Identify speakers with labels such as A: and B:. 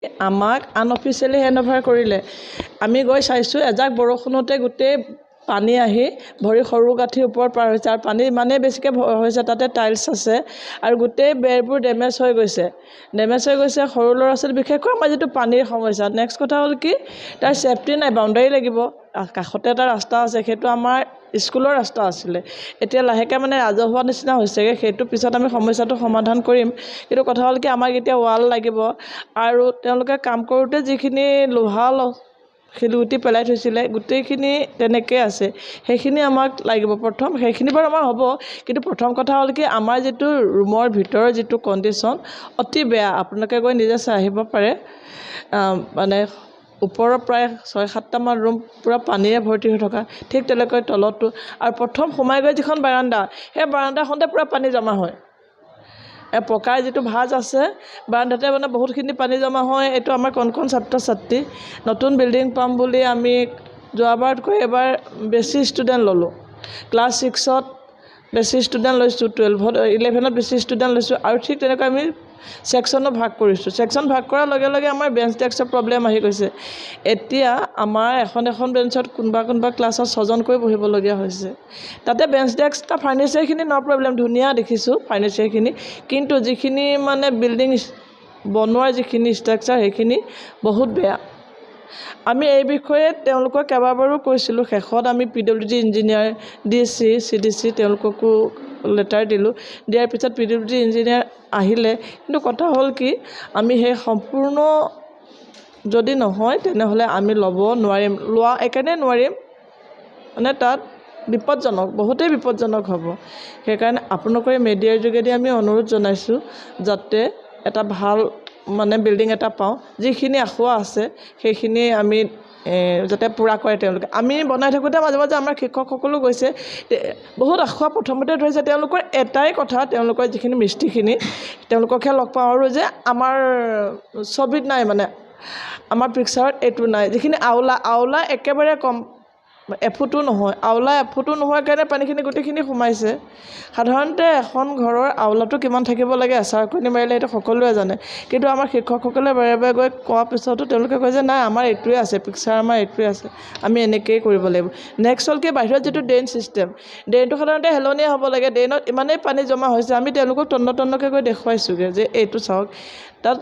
A: আমাক unofficially handover কৰিলে। আমি গৈ চাইছোঁ এজাক বৰষুণতে গোটেই পানী আহি ভৰি সৰু গাঁঠিৰ ওপৰত পাৰ হৈছে আৰু পানী ইমানেই বেছিকৈ হৈছে তাতে টাইলছ আছে আৰু গোটেই বেৰবোৰ ডেমেজ হৈ গৈছে। সৰু ল'ৰা ছোৱালী বিশেষকৈ আমাৰ যিটো পানীৰ সমস্যা। নেক্সট কথা হ'ল কি তাৰ ছেফটি নাই, বাউণ্ডাৰী লাগিব। কাষতে এটা ৰাস্তা আছে, সেইটো আমাৰ স্কুলৰ ৰাস্তা আছিলে। এতিয়া লাহেকৈ মানে ৰাজহুৱা নিচিনা হৈছেগৈ, সেইটো পিছত আমি সমস্যাটো সমাধান কৰিম। কিন্তু কথা হ'ল কি আমাক এতিয়া ৱাল লাগিব আৰু তেওঁলোকে কাম কৰোঁতে যিখিনি লোহা শিলগুটি পেলাই থৈছিলে গোটেইখিনি তেনেকৈ আছে, সেইখিনি আমাক লাগিব প্ৰথম। সেইখিনি বাৰু আমাৰ হ'ব, কিন্তু প্ৰথম কথা হ'ল কি আমাৰ যিটো ৰুমৰ ভিতৰৰ যিটো কণ্ডিশ্যন অতি বেয়া। আপোনালোকে গৈ নিজে চাই আহিব পাৰে। মানে ওপৰৰ প্ৰায় 6-7টামান ৰুম পূৰা পানীৰে ভৰ্তি হৈ থকা, ঠিক তেনেকৈ তলতো। আৰু প্ৰথম সোমাই গৈ যিখন বাৰাণ্ডা, সেই বাৰাণ্ডাখনতে পূৰা পানী জমা হয়। পকাৰ যিটো ভাঁজ আছে বাৰাণ্ডাতে মানে বহুতখিনি পানী জমা হয়। এইটো আমাৰ কণ ছাত্ৰ ছাত্ৰী। নতুন বিল্ডিং পাম বুলি আমি যোৱাবাৰতকৈ এবাৰ বেছি ষ্টুডেণ্ট ল'লোঁ। ক্লাছ 6ত বেছি ষ্টুডেণ্ট লৈছোঁ, 11ত বেছি ষ্টুডেণ্ট লৈছোঁ আৰু ঠিক তেনেকৈ আমি ছেকশ্যনো ভাগ কৰিছোঁ। ছেকশ্যন ভাগ কৰাৰ লগে লগে আমাৰ বেঞ্চ ডেস্কৰ প্ৰব্লেম আহি গৈছে। এতিয়া আমাৰ এখন বেঞ্চত কোনোবা ক্লাছত 6জনকৈ বহিবলগীয়া হৈছে। তাতে বেঞ্চ ডেস্ক ফাৰ্নিচাৰখিনি ন' প্ৰব্লেম, ধুনীয়া দেখিছোঁ ফাৰ্নিচাৰখিনি, কিন্তু যিখিনি মানে বিল্ডিং বনোৱাৰ যিখিনি ষ্ট্ৰাকচাৰ সেইখিনি বহুত বেয়া। আমি এই বিষয়ে তেওঁলোকক কেইবাবাৰো কৈছিলোঁ। শেষত আমি PWD ইঞ্জিনিয়াৰ, DC, CDC তেওঁলোককো লেটাৰ দিলোঁ। দিয়াৰ পিছত PWD ইঞ্জিনিয়াৰ আহিলে, কিন্তু কথা হ'ল কি আমি সেই সম্পূৰ্ণ যদি নহয় তেনেহ'লে আমি ল'ব নোৱাৰিম। লোৱা একেনে নোৱাৰিম, মানে তাত বিপদজনক, বহুতেই বিপদজনক হ'ব। সেইকাৰণে আপোনালোকৰ এই মিডিয়াৰ যোগেদি আমি অনুৰোধ জনাইছোঁ যাতে এটা ভাল মানে বিল্ডিং এটা পাওঁ। যিখিনি আঁসোৱা আছে সেইখিনি আমি যাতে পূৰা কৰে তেওঁলোকে। আমি বনাই থাকোঁতে মাজে মাজে আমাৰ শিক্ষকসকলো গৈছে, বহুত আঁসোৱা প্ৰথমতে ধৰিছে। তেওঁলোকৰ এটাই কথা, তেওঁলোকৰ যিখিনি মিস্ত্ৰীখিনি তেওঁলোককহে লগ পাওঁ আৰু যে আমাৰ ছবিত নাই, মানে আমাৰ পিকচাৰত এইটো নাই। যিখিনি আওলা একেবাৰে কম, এফুটো নহয়, আওলা এফুটো নোহোৱাৰ কাৰণে পানীখিনি গোটেইখিনি সোমাইছে। সাধাৰণতে এখন ঘৰৰ আওলাটো কিমান থাকিব লাগে এচাৰকণি মাৰিলে সেইটো সকলোৱে জানে, কিন্তু আমাৰ শিক্ষকসকলে বাৰে বাৰে গৈ কোৱাৰ পিছতো তেওঁলোকে কয় যে নাই আমাৰ এইটোৱে আছে, পিকচাৰ আমাৰ এইটোৱে আছে, আমি এনেকৈয়ে কৰিব লাগিব। নেক্সট হ'ল কি বাহিৰত যিটো ড্ৰেইন ছিষ্টেম, ড্ৰেইনটো সাধাৰণতে হেলনীয়া হ'ব লাগে। ড্ৰেইনত ইমানেই পানী জমা হৈছে, আমি তেওঁলোকক তন্নকৈ গৈ দেখুৱাইছোঁগৈ যে এইটো চাওক, তাত